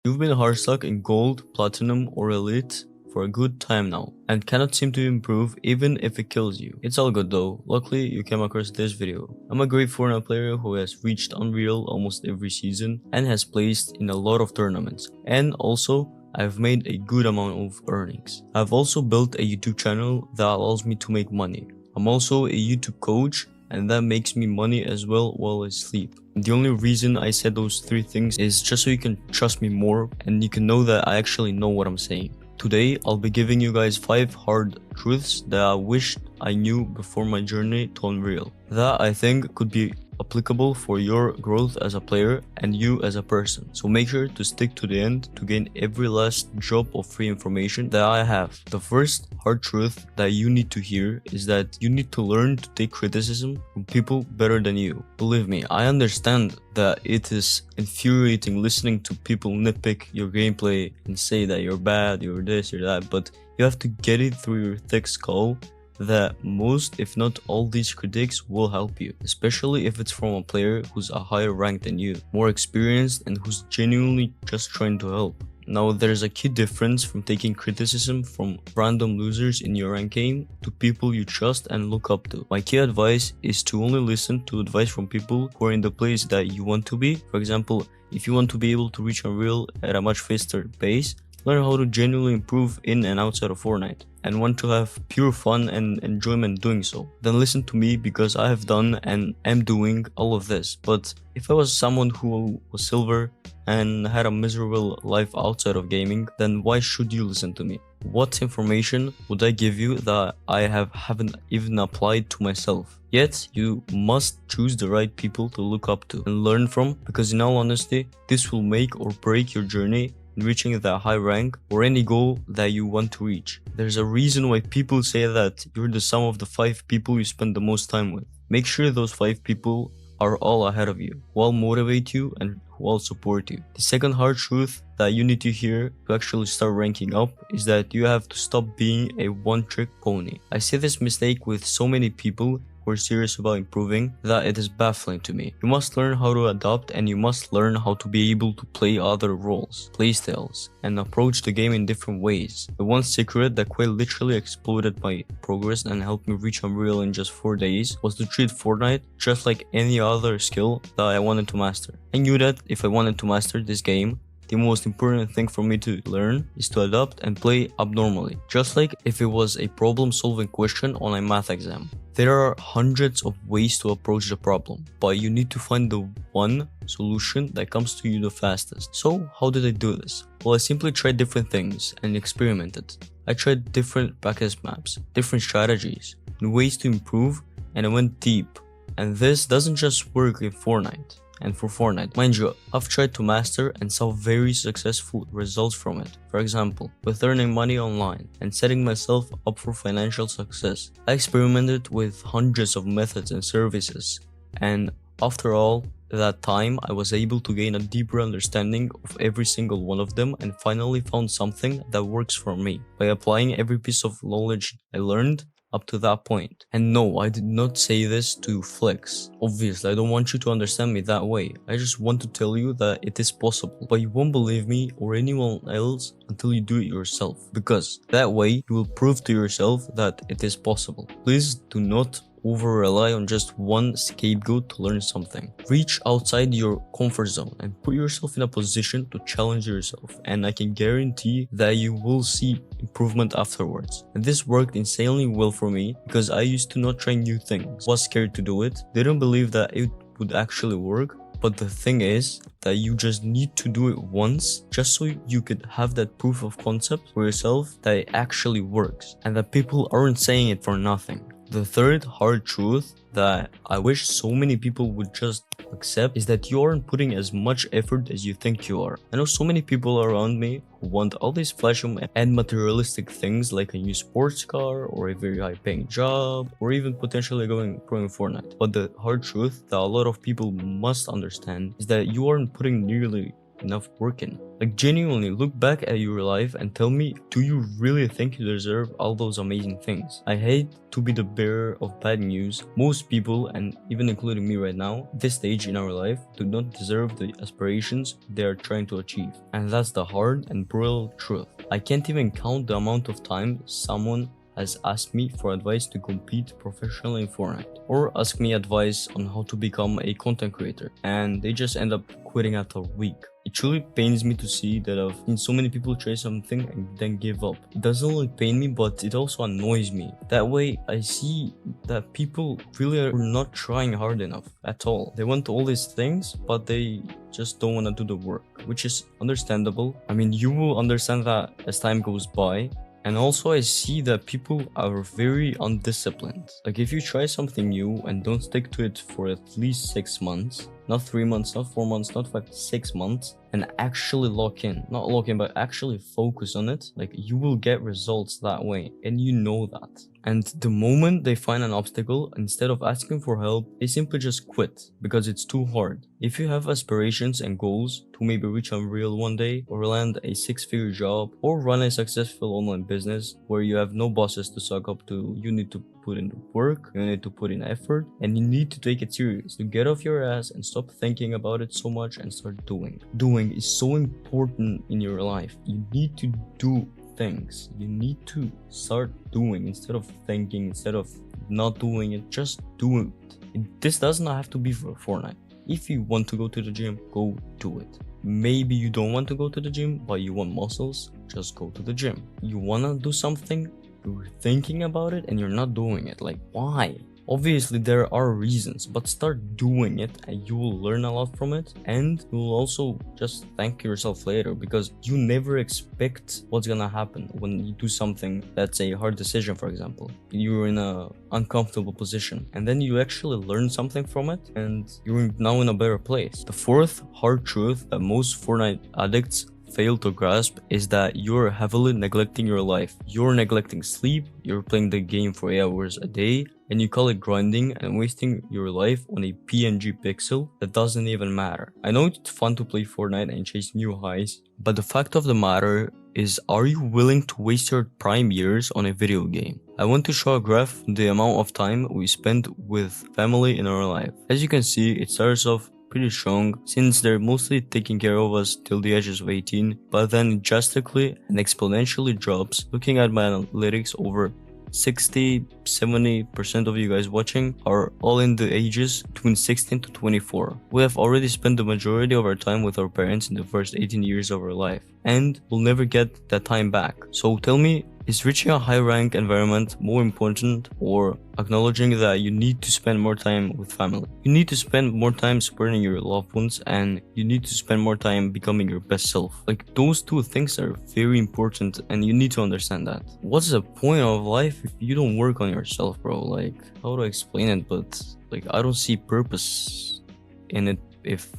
You've been hard stuck in gold, platinum, or elite for a good time now, and cannot seem to improve even if it kills you. It's all good though, luckily you came across this video. I'm a great Fortnite player who has reached Unreal almost every season and has placed in a lot of tournaments, and also I've made a good amount of earnings. I've also built a YouTube channel that allows me to make money. I'm also a YouTube coach, and that makes me money as well while I sleep. The only reason I said those three things is just so you can trust me more and you can know that I actually know what I'm saying. Today, I'll be giving you guys 5 hard truths that I wished I knew before my journey to Unreal, that I think could be applicable for your growth as a player and you as a person. So make sure to stick to the end to gain every last drop of free information that I have. The first hard truth that you need to hear is that you need to learn to take criticism from people better than you. Believe me, I understand that it is infuriating listening to people nitpick your gameplay and say that you're bad, you're this, you're that, but you have to get it through your thick skull that most, if not all, these critiques will help you, especially if it's from a player who's a higher rank than you, more experienced, and who's genuinely just trying to help. Now, there's a key difference from taking criticism from random losers in your rank game to people you trust and look up to. My key advice is to only listen to advice from people who are in the place that you want to be. For example, if you want to be able to reach Unreal at a much faster pace, learn how to genuinely improve in and outside of Fortnite, and want to have pure fun and enjoyment doing so. Then listen to me, because I have done and am doing all of this. But if I was someone who was silver and had a miserable life outside of gaming, then why should you listen to me? What information would I give you that I haven't even applied to myself? Yet, you must choose the right people to look up to and learn from, because in all honesty, this will make or break your journey reaching that high rank or any goal that you want to reach. There's a reason why people say that you're the sum of the 5 people you spend the most time with. Make sure those 5 people are all ahead of you, who all motivate you and who all support you. The second hard truth that you need to hear to actually start ranking up is that you have to stop being a one-trick pony. I see this mistake with so many people who are serious about improving that it is baffling to me. You must learn how to adapt, and you must learn how to be able to play other roles, playstyles, and approach the game in different ways. The one secret that quite literally exploded my progress and helped me reach Unreal in just 4 days was to treat Fortnite just like any other skill that I wanted to master. I knew that if I wanted to master this game, the most important thing for me to learn is to adapt and play abnormally, just like if it was a problem-solving question on a math exam. There are hundreds of ways to approach the problem, but you need to find the one solution that comes to you the fastest. So, how did I do this? Well, I simply tried different things and experimented. I tried different practice maps, different strategies, and ways to improve, and I went deep. And this doesn't just work in Fortnite. And for Fortnite, mind you, I've tried to master and saw very successful results from it. For example, with earning money online and setting myself up for financial success. I experimented with hundreds of methods and services, and after all that time, I was able to gain a deeper understanding of every single one of them and finally found something that works for me by applying every piece of knowledge I learned up to that point. And no, I did not say this to flex. Obviously, I don't want you to understand me that way. I just want to tell you that it is possible, but you won't believe me or anyone else until you do it yourself, because that way you will prove to yourself that it is possible. Please do not over-rely on just one scapegoat to learn something. Reach outside your comfort zone and put yourself in a position to challenge yourself, and I can guarantee that you will see improvement afterwards. And this worked insanely well for me, because I used to not try new things, was scared to do it, didn't believe that it would actually work. But the thing is that you just need to do it once, just so you could have that proof of concept for yourself that it actually works and that people aren't saying it for nothing. The third hard truth that I wish so many people would just accept is that you aren't putting as much effort as you think you are. I know so many people around me who want all these flashy and materialistic things like a new sports car or a very high paying job or even potentially going pro in Fortnite. But the hard truth that a lot of people must understand is that you aren't putting nearly enough work in. Like, genuinely look back at your life and tell me, do you really think you deserve all those amazing things? I hate to be the bearer of bad news. Most people, and even including me right now, this stage in our life, do not deserve the aspirations they are trying to achieve. And that's the hard and brutal truth. I can't even count the amount of time someone has asked me for advice to compete professionally in Fortnite, or ask me advice on how to become a content creator, and they just end up quitting after a week. It truly pains me to see that I've seen so many people try something and then give up. It doesn't only pain me, but it also annoys me. That way, I see that people really are not trying hard enough at all. They want all these things, but they just don't want to do the work, which is understandable. I mean, you will understand that as time goes by. And also, I see that people are very undisciplined. Like, if you try something new and don't stick to it for at least 6 months, not 3 months, not 4 months, not 5, 6 months, and actually not lock in, but actually focus on it, like, you will get results that way, and you know that. And the moment they find an obstacle, instead of asking for help, they simply just quit because it's too hard. If you have aspirations and goals to maybe reach Unreal one day, or land a 6-figure job, or run a successful online business where you have no bosses to suck up to, you need to put in work, you need to put in effort, and you need to take it serious. To get off your ass and stop thinking about it so much and start doing. Doing is so important in your life. You need to do things. You need to start doing instead of thinking, instead of not doing it. Just do it. This does not have to be for Fortnite. If you want to go to the gym, go do it. Maybe you don't want to go to the gym, but you want muscles, just go to the gym. You want to do something, you're thinking about it and you're not doing it. Like, why? Obviously there are reasons, but start doing it and you will learn a lot from it, and you will also just thank yourself later, because you never expect what's gonna happen when you do something that's a hard decision. For example, you're in a uncomfortable position and then you actually learn something from it and you're now in a better place. The fourth hard truth that most Fortnite addicts fail to grasp is that you're heavily neglecting your life. You're neglecting sleep, you're playing the game for 8 hours a day, and you call it grinding and wasting your life on a PNG pixel that doesn't even matter. I know it's fun to play Fortnite and chase new highs, but the fact of the matter is, are you willing to waste your prime years on a video game? I want to show a graph the amount of time we spend with family in our life. As you can see, it starts off pretty strong since they're mostly taking care of us till the ages of 18, but then it drastically and exponentially drops. Looking at my analytics, over 60-70% of you guys watching are all in the ages between 16 to 24. We have already spent the majority of our time with our parents in the first 18 years of our life, and we'll never get that time back. So tell me, is reaching a high rank environment more important, or acknowledging that you need to spend more time with family? You need to spend more time supporting your loved ones, and you need to spend more time becoming your best self. Like, those two things are very important, and you need to understand that. What's the point of life if you don't work on yourself, bro? Like, how do I explain it? But like, I don't see purpose in it if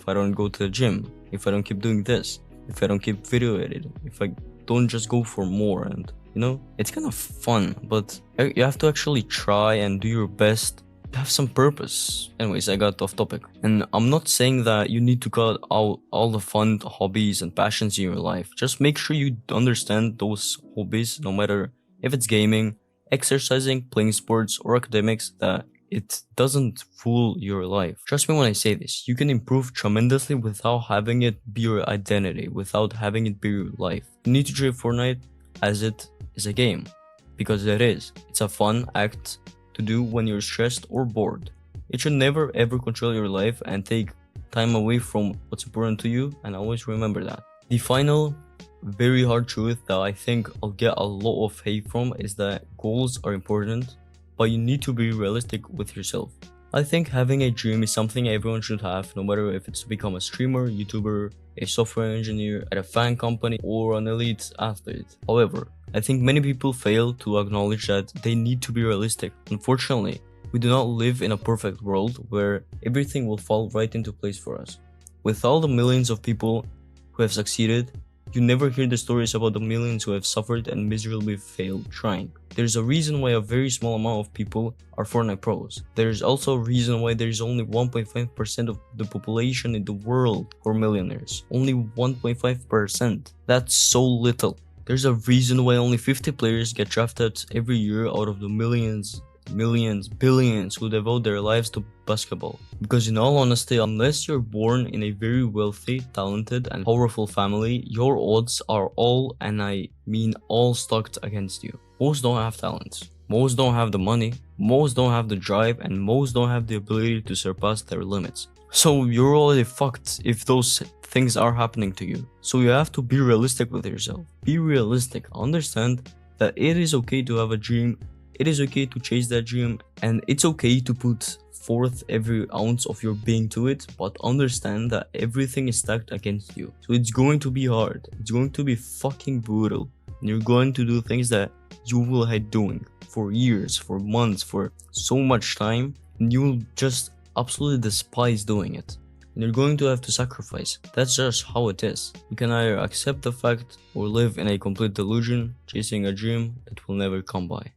I don't go to the gym, if I don't keep doing this, if I don't keep video editing, if I don't just go for more. And you know, it's kind of fun, but you have to actually try and do your best to have some purpose. Anyways, I got off topic, and I'm not saying that you need to cut out all the fun hobbies and passions in your life. Just make sure you understand those hobbies, no matter if it's gaming, exercising, playing sports, or academics, that it doesn't fool your life. Trust me when I say this, you can improve tremendously without having it be your identity, without having it be your life. You need to treat Fortnite as it is a game, because it is. It's a fun act to do when you're stressed or bored. It should never ever control your life and take time away from what's important to you, and always remember that. The final, very hard truth that I think I'll get a lot of hate from is that goals are important, but you need to be realistic with yourself. I think having a dream is something everyone should have, no matter if it's to become a streamer, YouTuber, a software engineer at a fan company, or an elite athlete. However, I think many people fail to acknowledge that they need to be realistic. Unfortunately, we do not live in a perfect world where everything will fall right into place for us. With all the millions of people who have succeeded, You never hear the stories about the millions who have suffered and miserably failed trying. There's a reason why a very small amount of people are Fortnite pros. There's also a reason why there's only 1.5% of the population in the world who are millionaires. Only 1.5%. That's so little. There's a reason why only 50 players get drafted every year out of the millions, billions who devote their lives to basketball. Because in all honesty, unless you're born in a very wealthy, talented and powerful family, your odds are all, and I mean all, stacked against you. Most don't have talents. Most don't have the money. Most don't have the drive, and most don't have the ability to surpass their limits. So you're already fucked if those things are happening to you. So you have to be realistic with yourself. Be realistic. Understand that it is okay to have a dream. It is okay to chase that dream, and it's okay to put forth every ounce of your being to it, but understand that everything is stacked against you. So it's going to be hard. It's going to be fucking brutal. And you're going to do things that you will hate doing for years, for months, for so much time, and you will just absolutely despise doing it. And you're going to have to sacrifice. That's just how it is. You can either accept the fact or live in a complete delusion, chasing a dream that will never come by.